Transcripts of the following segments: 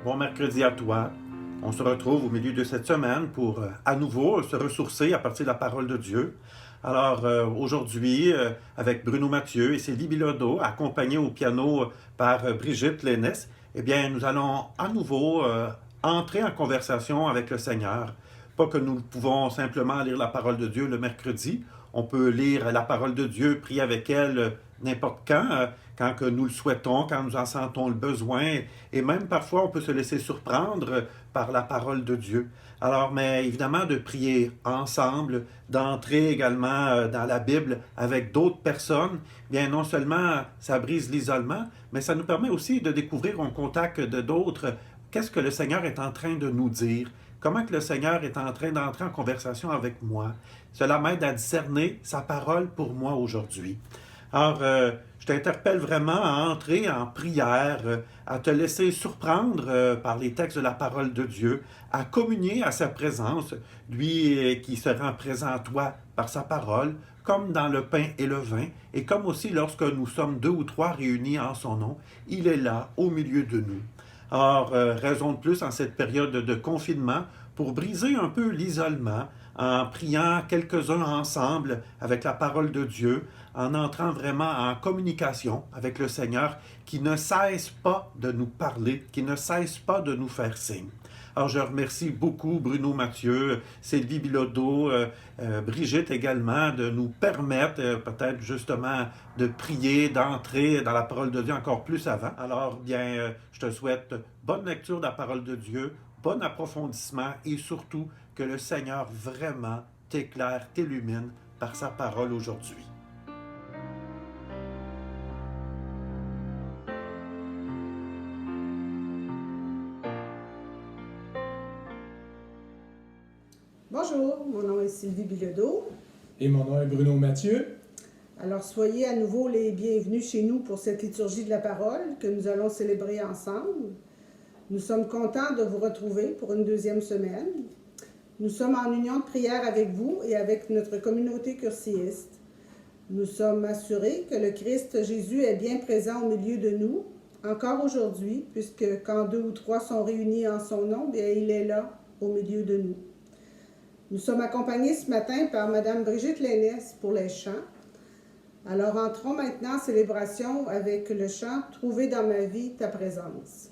Bon mercredi à toi. On se retrouve au milieu de cette semaine pour à nouveau se ressourcer à partir de la parole de Dieu. Alors aujourd'hui, avec Bruno Mathieu et Sylvie Bilodeau, accompagnés au piano par Brigitte Lénès, eh bien, nous allons à nouveau entrer en conversation avec le Seigneur. Pas que nous pouvons simplement lire la parole de Dieu le mercredi. On peut lire la parole de Dieu, prier avec elle n'importe quand que nous le souhaitons, quand nous en sentons le besoin, et même parfois on peut se laisser surprendre par la parole de Dieu. Alors, mais évidemment, de prier ensemble, d'entrer également dans la Bible avec d'autres personnes, bien non seulement ça brise l'isolement, mais ça nous permet aussi de découvrir au contact de d'autres qu'est-ce que le Seigneur est en train de nous dire, comment que le Seigneur est en train d'entrer en conversation avec moi. Cela m'aide à discerner sa parole pour moi aujourd'hui. Alors, je t'interpelle vraiment à entrer en prière, à te laisser surprendre par les textes de la parole de Dieu, à communier à sa présence, lui qui se rend présent à toi par sa parole, comme dans le pain et le vin, et comme aussi lorsque nous sommes deux ou trois réunis en son nom, il est là au milieu de nous. Alors, raison de plus en cette période de confinement pour briser un peu l'isolement en priant quelques-uns ensemble avec la parole de Dieu, en entrant vraiment en communication avec le Seigneur qui ne cesse pas de nous parler, qui ne cesse pas de nous faire signe. Alors, je remercie beaucoup Bruno Mathieu, Sylvie Bilodeau, Brigitte également, de nous permettre peut-être justement de prier, d'entrer dans la parole de Dieu encore plus avant. Alors, bien, je te souhaite bonne lecture de la parole de Dieu, bon approfondissement et surtout que le Seigneur vraiment t'éclaire, t'illumine par sa parole aujourd'hui. Bonjour, mon nom est Sylvie Bilodeau. Et mon nom est Bruno Mathieu. Alors, soyez à nouveau les bienvenus chez nous pour cette liturgie de la parole que nous allons célébrer ensemble. Nous sommes contents de vous retrouver pour une deuxième semaine. Nous sommes en union de prière avec vous et avec notre communauté cursiiste. Nous sommes assurés que le Christ Jésus est bien présent au milieu de nous, encore aujourd'hui, puisque quand deux ou trois sont réunis en son nom, bien, il est là au milieu de nous. Nous sommes accompagnés ce matin par Mme Brigitte Lénès pour les chants. Alors entrons maintenant en célébration avec le chant « Trouver dans ma vie ta présence ».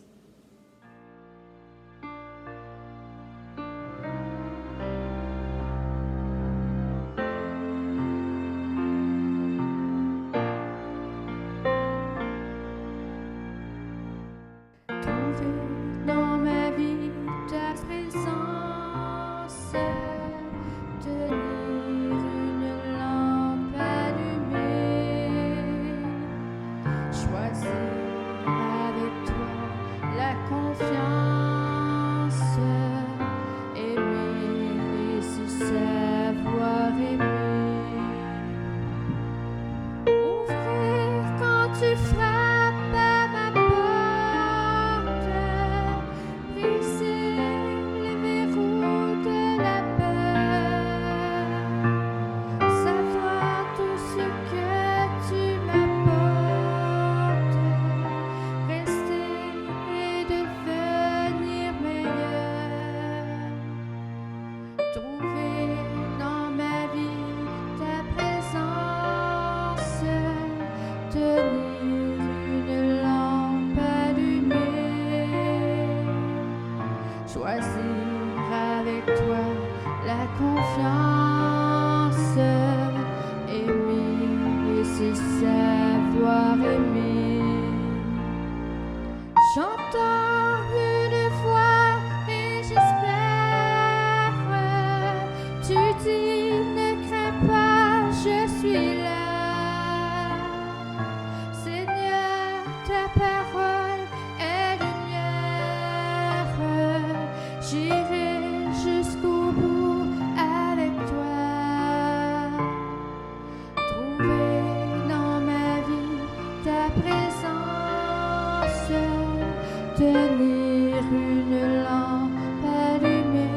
Tenir une lampe allumée,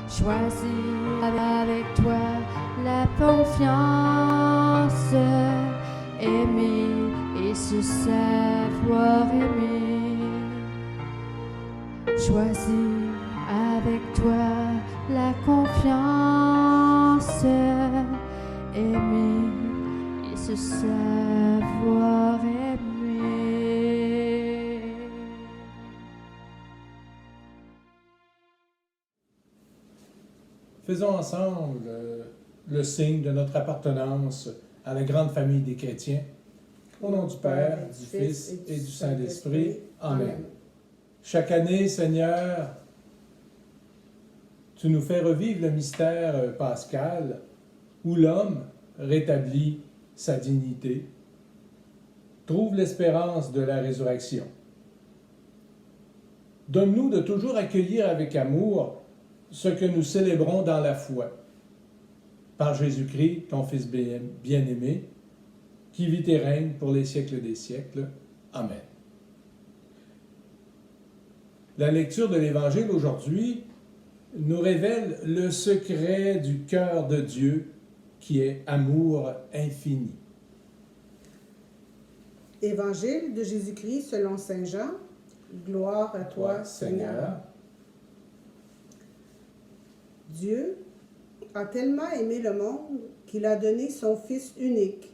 choisir avec toi la confiance, aimer et se savoir aimer. Choisis avec toi la confiance, aimer et se savoir aimer. Faisons ensemble le signe de notre appartenance à la grande famille des chrétiens. Au nom du Père, du Fils et du Saint-Esprit. Amen. Chaque année, Seigneur, tu nous fais revivre le mystère pascal où l'homme rétablit sa dignité, trouve l'espérance de la résurrection. Donne-nous de toujours accueillir avec amour ce que nous célébrons dans la foi. Par Jésus-Christ, ton Fils bien-aimé, qui vit et règne pour les siècles des siècles. Amen. La lecture de l'Évangile aujourd'hui nous révèle le secret du cœur de Dieu qui est amour infini. Évangile de Jésus-Christ selon Saint Jean. Gloire à toi, Seigneur. Dieu a tellement aimé le monde qu'il a donné son Fils unique,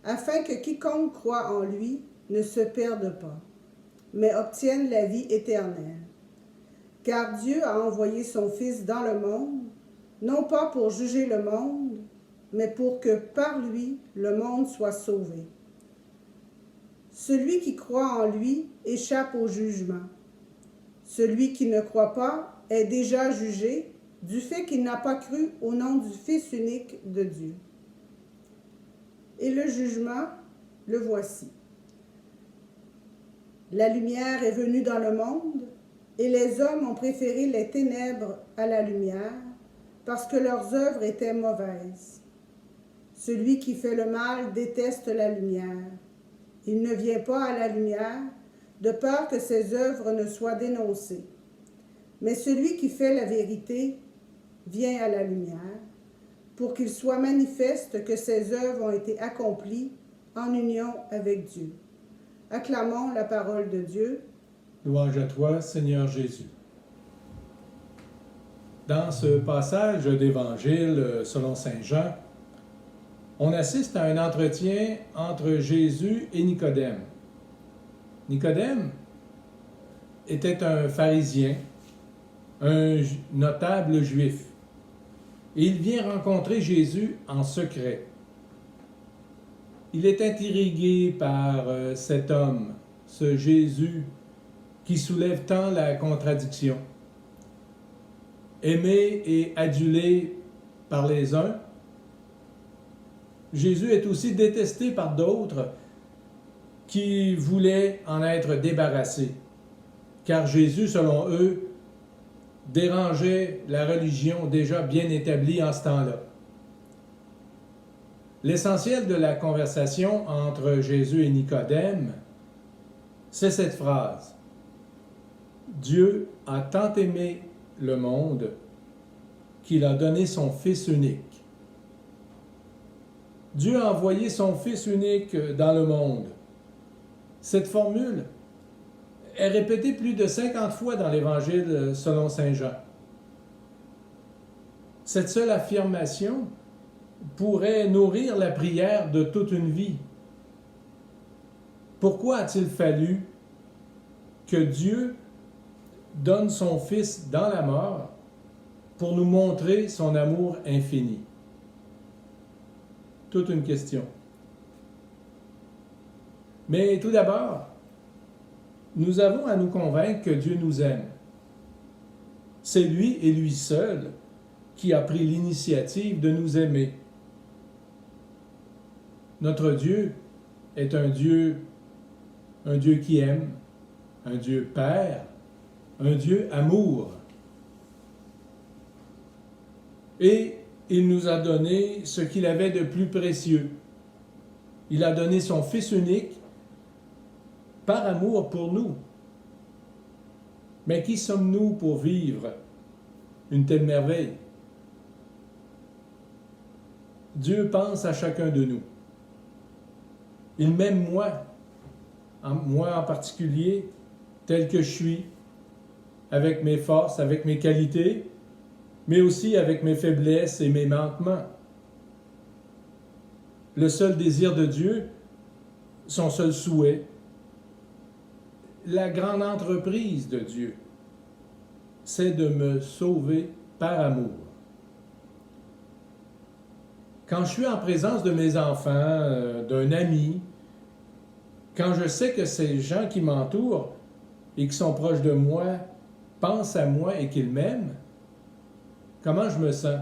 afin que quiconque croit en lui ne se perde pas, mais obtienne la vie éternelle. Car Dieu a envoyé son Fils dans le monde, non pas pour juger le monde, mais pour que par lui le monde soit sauvé. Celui qui croit en lui échappe au jugement. Celui qui ne croit pas est déjà jugé du fait qu'il n'a pas cru au nom du Fils unique de Dieu. Et le jugement, le voici. La lumière est venue dans le monde, et les hommes ont préféré les ténèbres à la lumière, parce que leurs œuvres étaient mauvaises. Celui qui fait le mal déteste la lumière. Il ne vient pas à la lumière, de peur que ses œuvres ne soient dénoncées. Mais celui qui fait la vérité vient à la lumière, pour qu'il soit manifeste que ses œuvres ont été accomplies en union avec Dieu. Acclamons la parole de Dieu. Louange à toi, Seigneur Jésus. Dans ce passage d'Évangile selon Saint Jean, on assiste à un entretien entre Jésus et Nicodème. Nicodème était un pharisien, un notable juif. Et il vient rencontrer Jésus en secret. Il est intrigué par cet homme, ce Jésus qui soulève tant la contradiction. Aimé et adulé par les uns, Jésus est aussi détesté par d'autres qui voulaient en être débarrassés, car Jésus, selon eux, dérangeait la religion déjà bien établie en ce temps-là. L'essentiel de la conversation entre Jésus et Nicodème, c'est cette phrase. Dieu a tant aimé le monde qu'il a donné son Fils unique. Dieu a envoyé son Fils unique dans le monde. Cette formule est répétée plus de 50 fois dans l'Évangile selon Saint Jean. Cette seule affirmation pourrait nourrir la prière de toute une vie. Pourquoi a-t-il fallu que Dieu donne son Fils dans la mort pour nous montrer son amour infini? Toute une question. Mais tout d'abord, nous avons à nous convaincre que Dieu nous aime. C'est lui et lui seul qui a pris l'initiative de nous aimer. Notre Dieu est un Dieu qui aime, un Dieu Père, un Dieu amour. Et il nous a donné ce qu'il avait de plus précieux. Il a donné son Fils unique par amour pour nous. Mais qui sommes-nous pour vivre une telle merveille? Dieu pense à chacun de nous. Il m'aime moi en particulier, tel que je suis, avec mes forces, avec mes qualités, mais aussi avec mes faiblesses et mes manquements. Le seul désir de Dieu, son seul souhait, la grande entreprise de Dieu, c'est de me sauver par amour. Quand je suis en présence de mes enfants, d'un ami, quand je sais que ces gens qui m'entourent et qui sont proches de moi pensent à moi et qu'ils m'aiment, comment je me sens?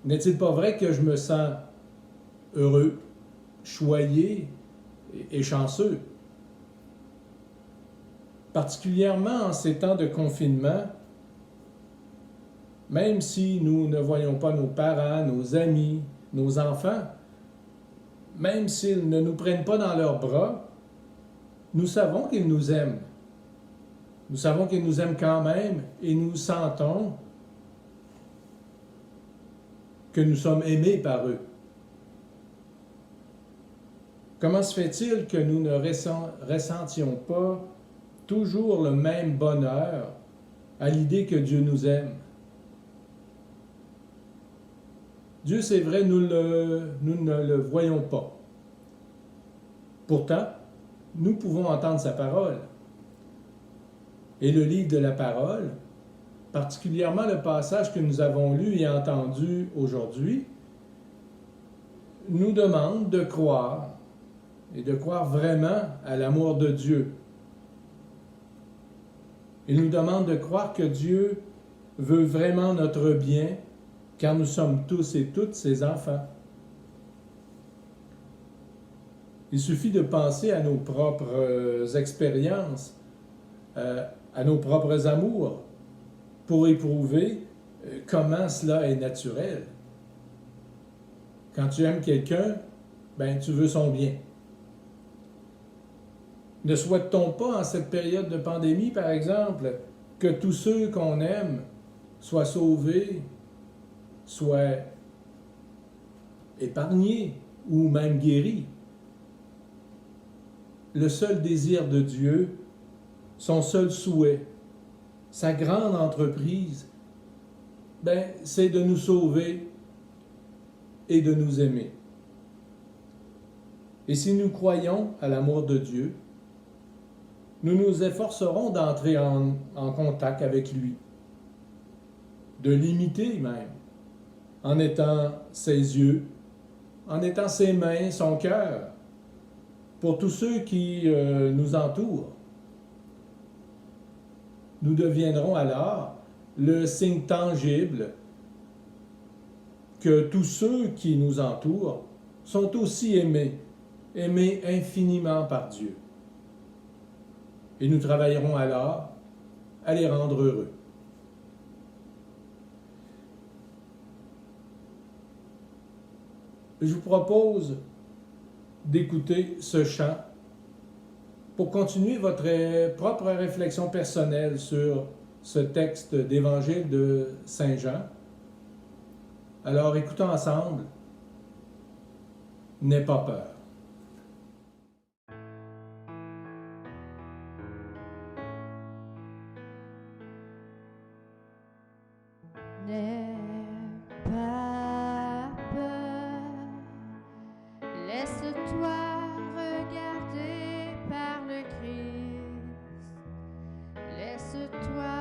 N'est-il pas vrai que je me sens heureux, choyé et chanceux? Particulièrement en ces temps de confinement, même si nous ne voyons pas nos parents, nos amis, nos enfants, même s'ils ne nous prennent pas dans leurs bras, nous savons qu'ils nous aiment. Nous savons qu'ils nous aiment quand même et nous sentons que nous sommes aimés par eux. Comment se fait-il que nous ne ressentions pas toujours le même bonheur à l'idée que Dieu nous aime? Dieu, c'est vrai, nous ne le voyons pas. Pourtant, nous pouvons entendre sa parole. Et le livre de la parole, particulièrement le passage que nous avons lu et entendu aujourd'hui, nous demande de croire, et de croire vraiment à l'amour de Dieu. Il nous demande de croire que Dieu veut vraiment notre bien, car nous sommes tous et toutes ses enfants. Il suffit de penser à nos propres expériences, à nos propres amours, pour éprouver comment cela est naturel. Quand tu aimes quelqu'un, ben tu veux son bien. Ne souhaite-t-on pas en cette période de pandémie, par exemple, que tous ceux qu'on aime soient sauvés, soient épargnés ou même guéris? Le seul désir de Dieu, son seul souhait, sa grande entreprise, c'est de nous sauver et de nous aimer. Et si nous croyons à l'amour de Dieu, nous nous efforcerons d'entrer en contact avec lui, de l'imiter même, en étant ses yeux, en étant ses mains, son cœur, pour tous ceux qui nous entourent. Nous deviendrons alors le signe tangible que tous ceux qui nous entourent sont aussi aimés infiniment par Dieu. Et nous travaillerons alors à les rendre heureux. Je vous propose d'écouter ce chant pour continuer votre propre réflexion personnelle sur ce texte d'Évangile de Saint Jean. Alors écoutons ensemble « N'aie pas peur ». N'aie pas peur, laisse-toi regarder par le Christ, laisse-toi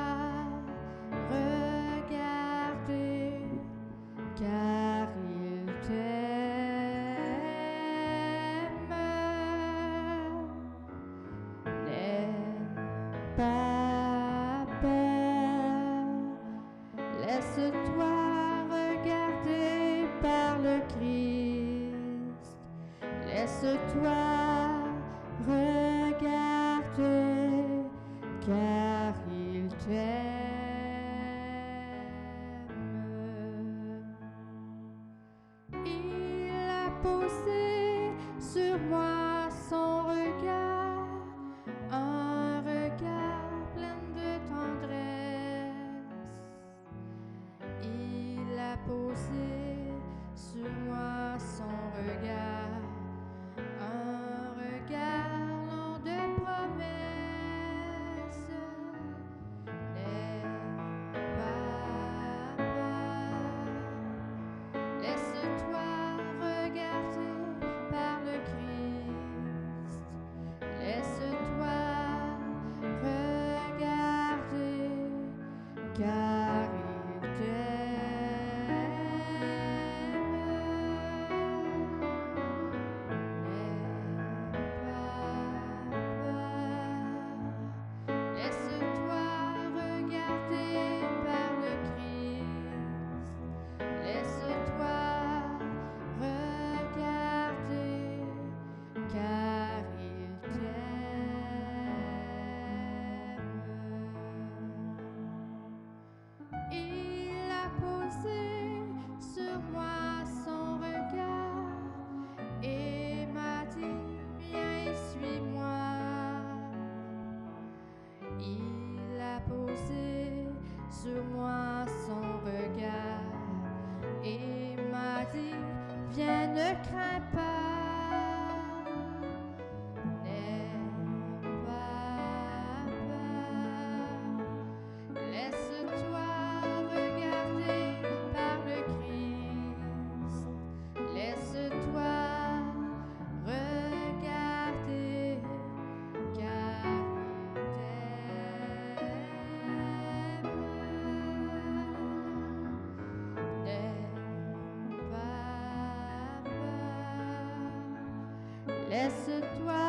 regarder, car il t'aime. N'aie pas peur, laisse-toi regarder par le Christ, laisse-toi regarder, car il t'aime. Il a posé sur moi son regard, un regard plein de tendresse. Il a posé sur moi son regard, un regard long de promesses. Laisse-toi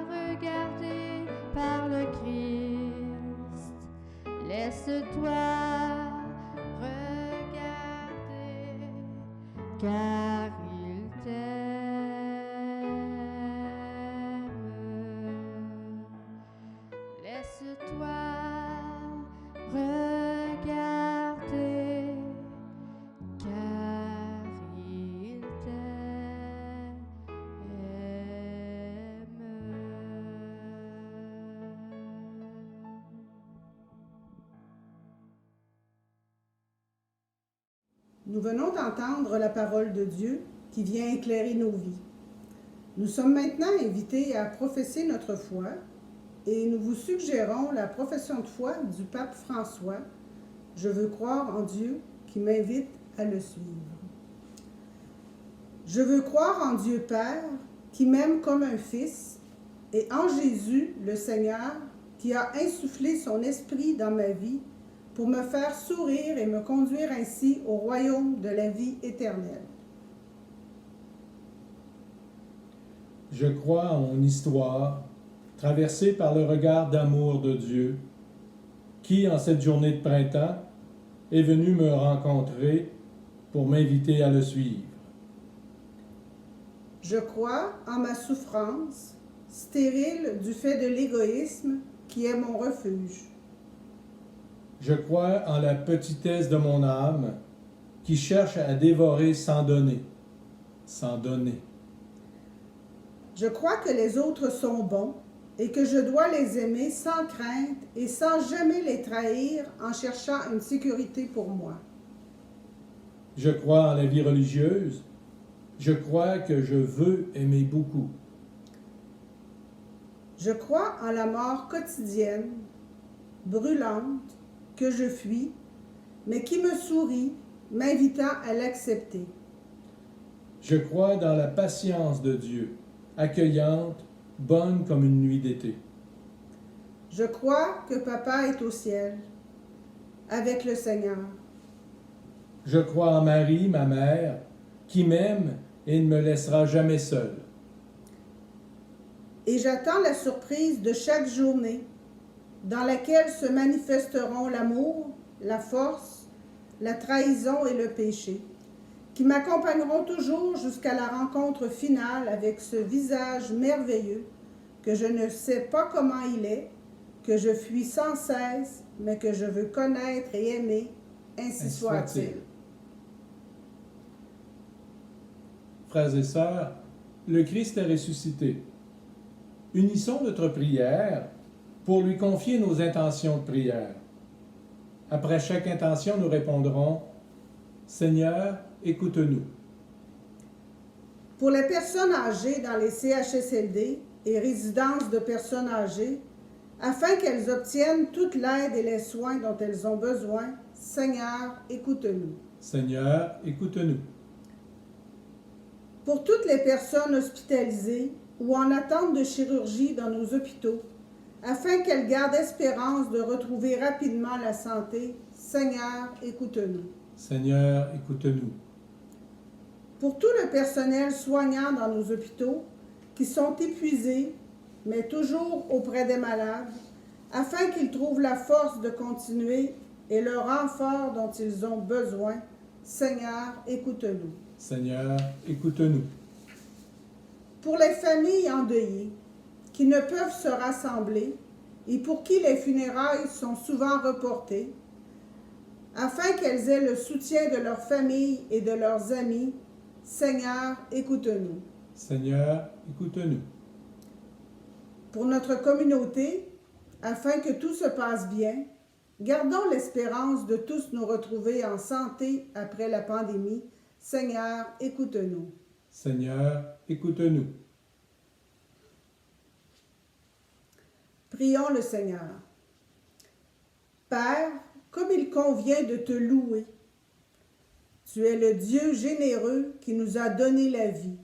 regarder par le Christ. Laisse-toi regarder, car il t'aime. Laisse-toi regarder, car il t'aime. Nous venons d'entendre la parole de Dieu qui vient éclairer nos vies. Nous sommes maintenant invités à professer notre foi et nous vous suggérons la profession de foi du pape François, « Je veux croire en Dieu » qui m'invite à le suivre. Je veux croire en Dieu Père qui m'aime comme un fils et en Jésus, le Seigneur, qui a insufflé son esprit dans ma vie pour me faire sourire et me conduire ainsi au royaume de la vie éternelle. Je crois en mon histoire, traversée par le regard d'amour de Dieu, qui, en cette journée de printemps, est venu me rencontrer pour m'inviter à le suivre. Je crois en ma souffrance, stérile du fait de l'égoïsme qui est mon refuge. Je crois en la petitesse de mon âme, qui cherche à dévorer sans donner, sans donner. Je crois que les autres sont bons et que je dois les aimer sans crainte et sans jamais les trahir en cherchant une sécurité pour moi. Je crois en la vie religieuse. Je crois que je veux aimer beaucoup. Je crois en la mort quotidienne, brûlante, que je fuis, mais qui me sourit, m'invitant à l'accepter. Je crois dans la patience de Dieu, accueillante, bonne comme une nuit d'été. Je crois que Papa est au ciel, avec le Seigneur. Je crois en Marie, ma mère, qui m'aime et ne me laissera jamais seule. Et j'attends la surprise de chaque journée, dans laquelle se manifesteront l'amour, la force, la trahison et le péché, qui m'accompagneront toujours jusqu'à la rencontre finale avec ce visage merveilleux que je ne sais pas comment il est, que je fuis sans cesse, mais que je veux connaître et aimer, ainsi soit-il. Frères et sœurs, le Christ est ressuscité. Unissons notre prière pour lui confier nos intentions de prière. Après chaque intention, nous répondrons « Seigneur, écoute-nous ». Pour les personnes âgées dans les CHSLD et résidences de personnes âgées, afin qu'elles obtiennent toute l'aide et les soins dont elles ont besoin, Seigneur, écoute-nous. Seigneur, écoute-nous. Pour toutes les personnes hospitalisées ou en attente de chirurgie dans nos hôpitaux, afin qu'elles gardent espérance de retrouver rapidement la santé, Seigneur, écoute-nous. Seigneur, écoute-nous. Pour tout le personnel soignant dans nos hôpitaux, qui sont épuisés, mais toujours auprès des malades, afin qu'ils trouvent la force de continuer et le renfort dont ils ont besoin, Seigneur, écoute-nous. Seigneur, écoute-nous. Pour les familles endeuillées, qui ne peuvent se rassembler et pour qui les funérailles sont souvent reportées, afin qu'elles aient le soutien de leur famille et de leurs amis, Seigneur, écoute-nous. Seigneur, écoute-nous. Pour notre communauté, afin que tout se passe bien, gardons l'espérance de tous nous retrouver en santé après la pandémie. Seigneur, écoute-nous. Seigneur, écoute-nous. Prions le Seigneur. Père, comme il convient de te louer, tu es le Dieu généreux qui nous a donné la vie.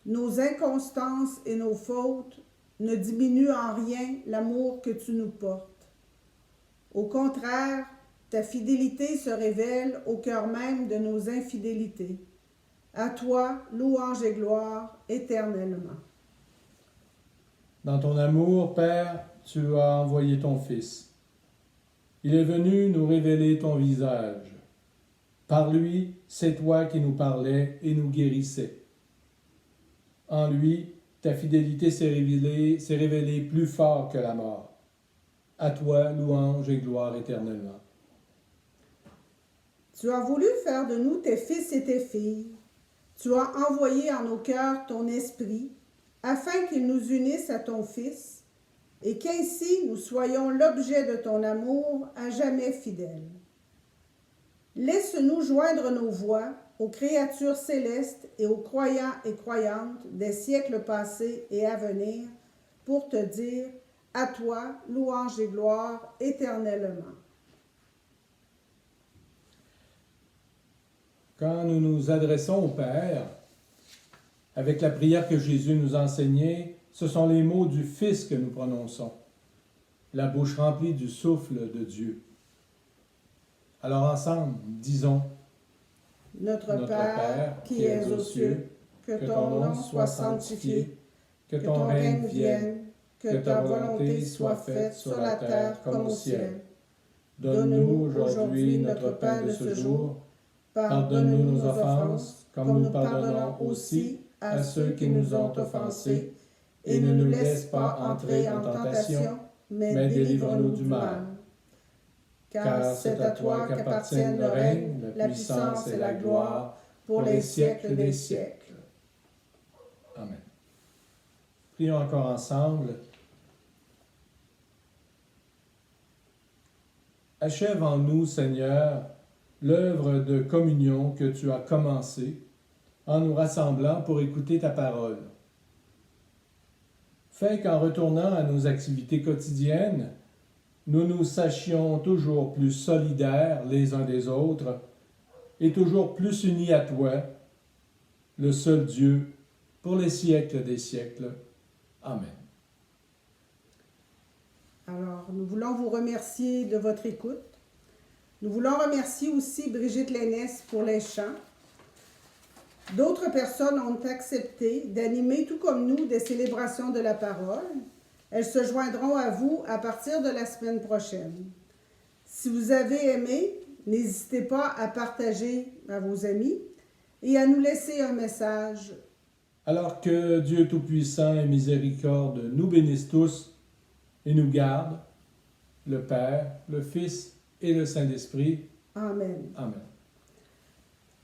Nos inconstances et nos fautes ne diminuent en rien l'amour que tu nous portes. Au contraire, ta fidélité se révèle au cœur même de nos infidélités, À toi, louange et gloire éternellement. Dans ton amour, Père, tu as envoyé ton Fils. Il est venu nous révéler ton visage. Par lui, c'est toi qui nous parlais et nous guérissais. En lui, ta fidélité s'est révélée plus fort que la mort. À toi, louange et gloire éternellement. Tu as voulu faire de nous tes fils et tes filles. Tu as envoyé en nos cœurs ton esprit, afin qu'il nous unisse à ton Fils, et qu'ainsi nous soyons l'objet de ton amour à jamais fidèle. Laisse-nous joindre nos voix aux créatures célestes et aux croyants et croyantes des siècles passés et à venir, pour te dire, à toi, louange et gloire éternellement. Quand nous nous adressons au Père, avec la prière que Jésus nous a enseignée, ce sont les mots du Fils que nous prononçons, la bouche remplie du souffle de Dieu. Alors ensemble, disons, Notre Père, qui es aux cieux, que ton nom soit sanctifié, que ton règne vienne, que ta volonté soit faite sur la terre comme au ciel. Donne-nous aujourd'hui notre pain de ce jour. Pardonne-nous nos offenses, comme nous pardonnons aussi à ceux qui nous ont offensés, et ne nous laisse pas entrer en tentation, mais délivre-nous du mal. Car c'est à toi qu'appartiennent le règne, la puissance et la gloire, pour les siècles des siècles. Amen. Prions encore ensemble. Achève en nous, Seigneur, l'œuvre de communion que tu as commencée en nous rassemblant pour écouter ta parole. Fais qu'en retournant à nos activités quotidiennes, nous nous sachions toujours plus solidaires les uns des autres et toujours plus unis à toi, le seul Dieu, pour les siècles des siècles. Amen. Alors, nous voulons vous remercier de votre écoute. Nous voulons remercier aussi Brigitte Lénès pour les chants. D'autres personnes ont accepté d'animer, tout comme nous, des célébrations de la parole. Elles se joindront à vous à partir de la semaine prochaine. Si vous avez aimé, n'hésitez pas à partager à vos amis et à nous laisser un message. Alors que Dieu Tout-Puissant et Miséricorde nous bénisse tous et nous garde, le Père, le Fils et le Saint-Esprit. Amen. Amen.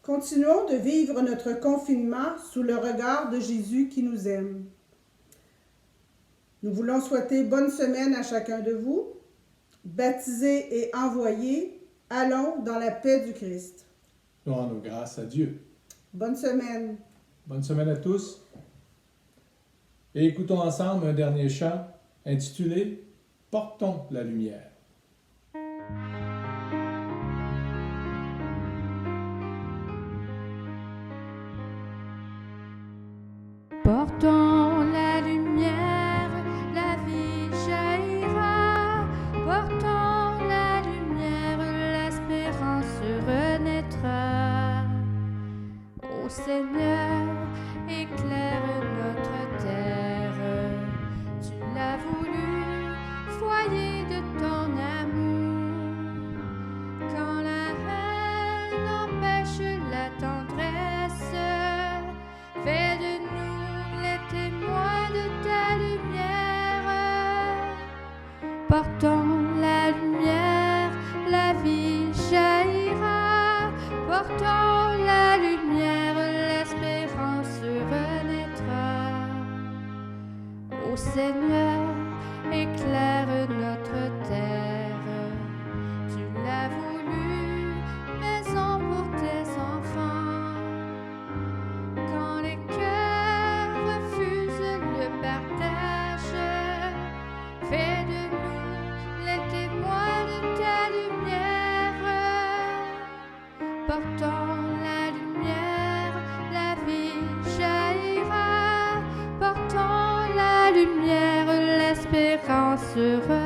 Continuons de vivre notre confinement sous le regard de Jésus qui nous aime. Nous voulons souhaiter bonne semaine à chacun de vous. Baptisés et envoyés, allons dans la paix du Christ. Nous rendons grâce à Dieu. Bonne semaine. Bonne semaine à tous. Et écoutons ensemble un dernier chant intitulé « Portons la lumière ». Portons la lumière, la vie jaillira. Portons la lumière, l'espérance renaîtra. Ô Seigneur, éclaire notre terre. Tu l'as voulu, foyer de ton amour. Quand la haine empêche la tendresse, fais de nous les témoins de ta lumière. Portons la lumière, la vie jaillira. Portons la lumière, l'espérance renaîtra. Ô Seigneur, éclaire notre terre. Tu l'as voulu, maison pour tes enfants. Quand les cœurs refusent le partage, fais de nous les témoins de ta lumière. Portons la lumière, la vie jaillira. Portons la lumière, l'espérance renaîtra.